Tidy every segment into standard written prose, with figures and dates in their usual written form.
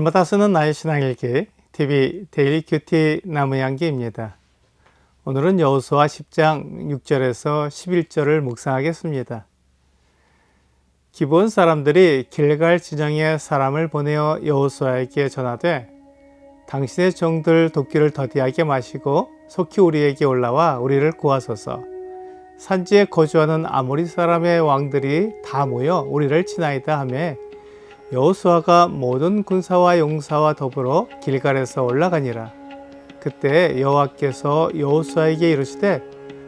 날마다 쓰는 나의 신앙일기 TV 데일리 큐티 나무양기입니다. 오늘은 여호수아 10장 6절에서 11절을 묵상하겠습니다. 기브온 사람들이 길갈 지정에 사람을 보내어 여호수아에게 전하되 당신의 종들 도끼를 더디하게 마시고 속히 우리에게 올라와 우리를 구하소서. 산지에 거주하는 아모리 사람의 왕들이 다 모여 우리를 치나이다 하매 여호수아가 모든 군사와 용사와 더불어 길갈에서 올라가니라. 그때 여호와께서 여호수아에게 이르시되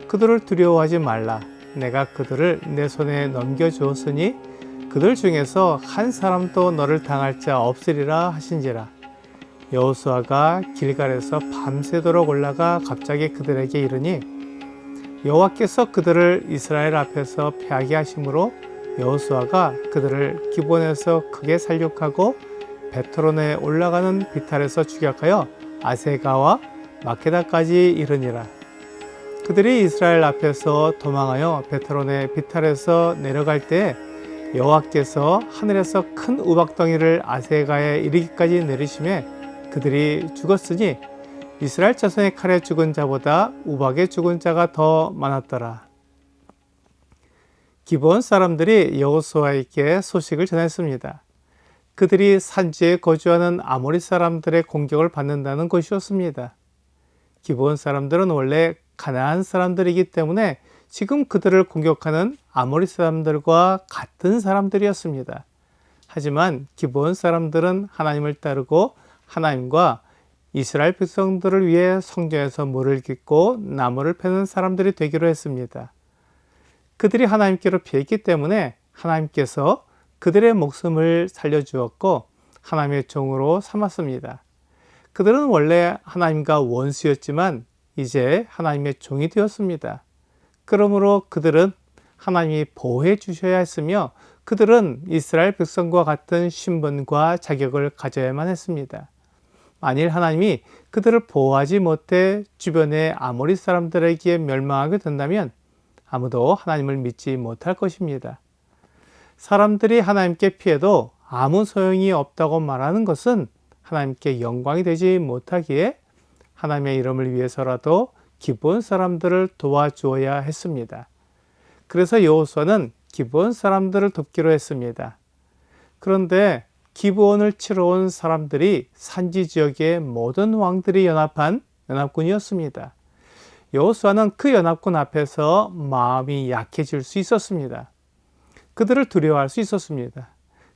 그들을 두려워하지 말라. 내가 그들을 내 손에 넘겨주었으니 그들 중에서 한 사람도 너를 당할 자 없으리라 하신지라. 여호수아가 길갈에서 밤새도록 올라가 갑자기 그들에게 이르니 여호와께서 그들을 이스라엘 앞에서 패하게 하심으로 여호수아가 그들을 기본에서 크게 살육하고 베트론에 올라가는 비탈에서 추격하여 아세가와 마케다까지 이르니라. 그들이 이스라엘 앞에서 도망하여 베트론의 비탈에서 내려갈 때 여호와께서 하늘에서 큰 우박덩이를 아세가에 이르기까지 내리심에 그들이 죽었으니 이스라엘 자손의 칼에 죽은 자보다 우박에 죽은 자가 더 많았더라. 기브온 사람들이 여호수아에게 소식을 전했습니다. 그들이 산지에 거주하는 아모리 사람들의 공격을 받는다는 것이었습니다. 기브온 사람들은 원래 가나안 사람들이기 때문에 지금 그들을 공격하는 아모리 사람들과 같은 사람들이었습니다. 하지만 기브온 사람들은 하나님을 따르고 하나님과 이스라엘 백성들을 위해 성전에서 물을 깃고 나무를 패는 사람들이 되기로 했습니다. 그들이 하나님께로 피했기 때문에 하나님께서 그들의 목숨을 살려주었고 하나님의 종으로 삼았습니다. 그들은 원래 하나님과 원수였지만 이제 하나님의 종이 되었습니다. 그러므로 그들은 하나님이 보호해 주셔야 했으며 그들은 이스라엘 백성과 같은 신분과 자격을 가져야만 했습니다. 만일 하나님이 그들을 보호하지 못해 주변의 아모리 사람들에게 멸망하게 된다면 아무도 하나님을 믿지 못할 것입니다. 사람들이 하나님께 피해도 아무 소용이 없다고 말하는 것은 하나님께 영광이 되지 못하기에 하나님의 이름을 위해서라도 기브온 사람들을 도와주어야 했습니다. 그래서 여호수아는 기브온 사람들을 돕기로 했습니다. 그런데 기브온을 치러 온 사람들이 산지 지역의 모든 왕들이 연합한 연합군이었습니다. 여호수아는 그 연합군 앞에서 마음이 약해질 수 있었습니다. 그들을 두려워할 수 있었습니다.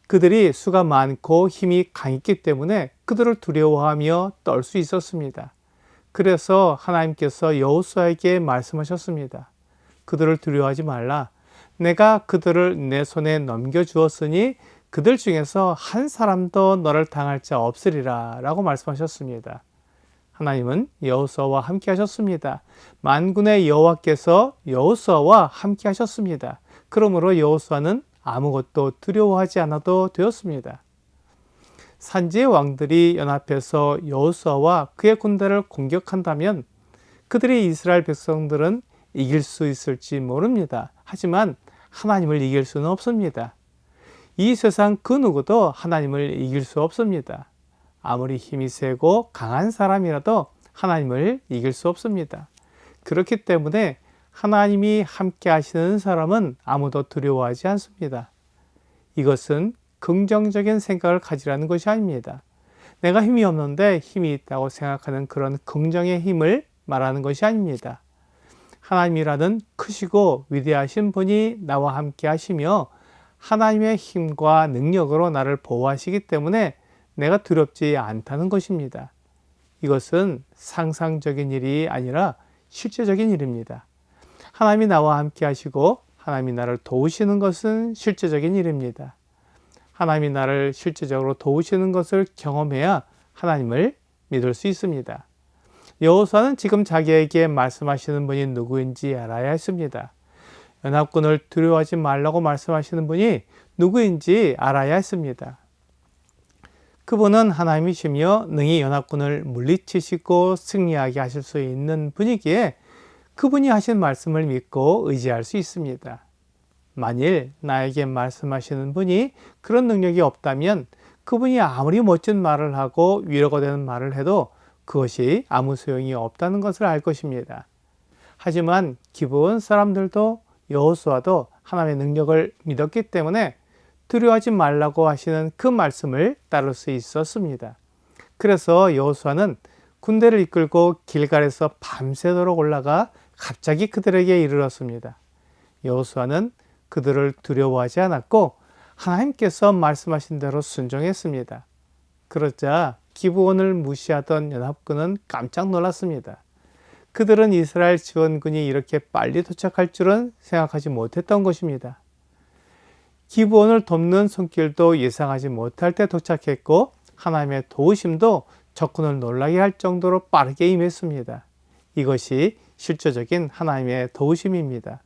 그들이 수가 많고 힘이 강했기 때문에 그들을 두려워하며 떨 수 있었습니다. 그래서 하나님께서 여호수아에게 말씀하셨습니다. 그들을 두려워하지 말라. 내가 그들을 내 손에 넘겨주었으니 그들 중에서 한 사람도 너를 당할 자 없으리라 라고 말씀하셨습니다. 하나님은 여호수아와 함께 하셨습니다. 만군의 여호와께서 여호수아와 함께 하셨습니다. 그러므로 여호수아는 아무것도 두려워하지 않아도 되었습니다. 산지의 왕들이 연합해서 여호수아와 그의 군대를 공격한다면 그들이 이스라엘 백성들은 이길 수 있을지 모릅니다. 하지만 하나님을 이길 수는 없습니다. 이 세상 그 누구도 하나님을 이길 수 없습니다. 아무리 힘이 세고 강한 사람이라도 하나님을 이길 수 없습니다. 그렇기 때문에 하나님이 함께 하시는 사람은 아무도 두려워하지 않습니다. 이것은 긍정적인 생각을 가지라는 것이 아닙니다. 내가 힘이 없는데 힘이 있다고 생각하는 그런 긍정의 힘을 말하는 것이 아닙니다. 하나님이라는 크시고 위대하신 분이 나와 함께 하시며 하나님의 힘과 능력으로 나를 보호하시기 때문에 내가 두렵지 않다는 것입니다. 이것은 상상적인 일이 아니라 실제적인 일입니다. 하나님이 나와 함께 하시고 하나님이 나를 도우시는 것은 실제적인 일입니다. 하나님이 나를 실제적으로 도우시는 것을 경험해야 하나님을 믿을 수 있습니다. 여호수아는 지금 자기에게 말씀하시는 분이 누구인지 알아야 했습니다. 연합군을 두려워하지 말라고 말씀하시는 분이 누구인지 알아야 했습니다. 그분은 하나님이시며 능히 연합군을 물리치시고 승리하게 하실 수 있는 분이기에 그분이 하신 말씀을 믿고 의지할 수 있습니다. 만일 나에게 말씀하시는 분이 그런 능력이 없다면 그분이 아무리 멋진 말을 하고 위로가 되는 말을 해도 그것이 아무 소용이 없다는 것을 알 것입니다. 하지만 기브온 사람들도 여호수아도 하나님의 능력을 믿었기 때문에 두려워하지 말라고 하시는 그 말씀을 따를 수 있었습니다. 그래서 여호수아는 군대를 이끌고 길갈에서 밤새도록 올라가 갑자기 그들에게 이르렀습니다. 여호수아는 그들을 두려워하지 않았고 하나님께서 말씀하신 대로 순종했습니다. 그러자 기브온을 무시하던 연합군은 깜짝 놀랐습니다. 그들은 이스라엘 지원군이 이렇게 빨리 도착할 줄은 생각하지 못했던 것입니다. 기브온을 돕는 손길도 예상하지 못할 때 도착했고 하나님의 도우심도 적군을 놀라게 할 정도로 빠르게 임했습니다. 이것이 실제적인 하나님의 도우심입니다.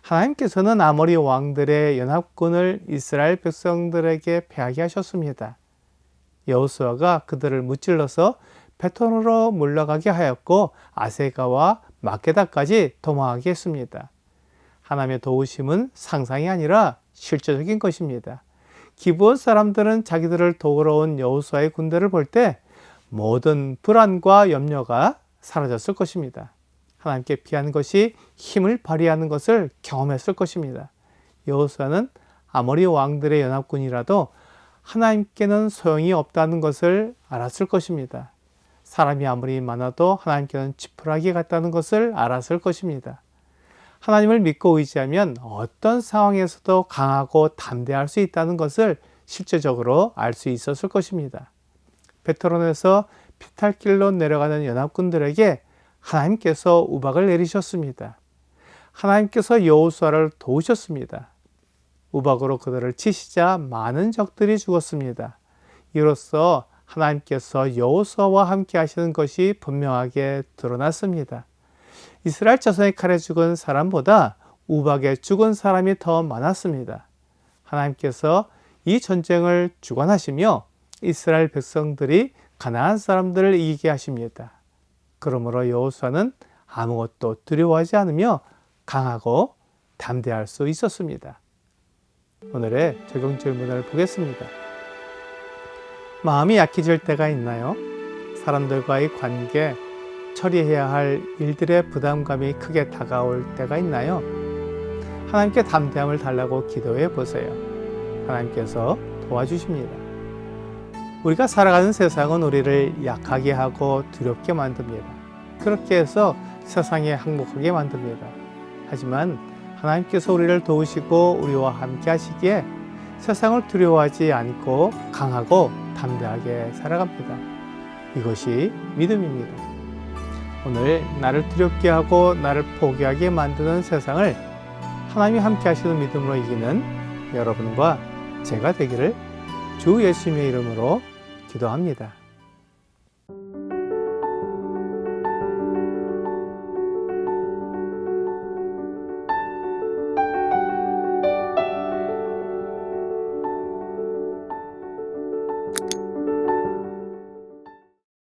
하나님께서는 아모리 왕들의 연합군을 이스라엘 백성들에게 패하게 하셨습니다. 여호수아가 그들을 무찔러서 베톤으로 물러가게 하였고 아세가와 마게다까지 도망하게 했습니다. 하나님의 도우심은 상상이 아니라 실제적인 것입니다. 기브온 사람들은 자기들을 도우러 온 여호수아의 군대를 볼 때 모든 불안과 염려가 사라졌을 것입니다. 하나님께 피한 것이 힘을 발휘하는 것을 경험했을 것입니다. 여호수아는 아모리 왕들의 연합군이라도 하나님께는 소용이 없다는 것을 알았을 것입니다. 사람이 아무리 많아도 하나님께는 지푸라기 같다는 것을 알았을 것입니다. 하나님을 믿고 의지하면 어떤 상황에서도 강하고 담대할 수 있다는 것을 실제적으로 알 수 있었을 것입니다. 베트론에서 피탈길로 내려가는 연합군들에게 하나님께서 우박을 내리셨습니다. 하나님께서 여호수아를 도우셨습니다. 우박으로 그들을 치시자 많은 적들이 죽었습니다. 이로써 하나님께서 여호수아와 함께 하시는 것이 분명하게 드러났습니다. 이스라엘 자손의 칼에 죽은 사람보다 우박에 죽은 사람이 더 많았습니다. 하나님께서 이 전쟁을 주관하시며 이스라엘 백성들이 가나안 사람들을 이기게 하십니다. 그러므로 여호수아는 아무것도 두려워하지 않으며 강하고 담대할 수 있었습니다. 오늘의 적용 질문을 보겠습니다. 마음이 약해질 때가 있나요? 사람들과의 관계, 처리해야 할 일들의 부담감이 크게 다가올 때가 있나요? 하나님께 담대함을 달라고 기도해 보세요. 하나님께서 도와주십니다. 우리가 살아가는 세상은 우리를 약하게 하고 두렵게 만듭니다. 그렇게 해서 세상에 항복하게 만듭니다. 하지만 하나님께서 우리를 도우시고 우리와 함께 하시기에 세상을 두려워하지 않고 강하고 담대하게 살아갑니다. 이것이 믿음입니다. 오늘 나를 두렵게 하고 나를 포기하게 만드는 세상을 하나님이 함께 하시는 믿음으로 이기는 여러분과 제가 되기를 주 예수님의 이름으로 기도합니다.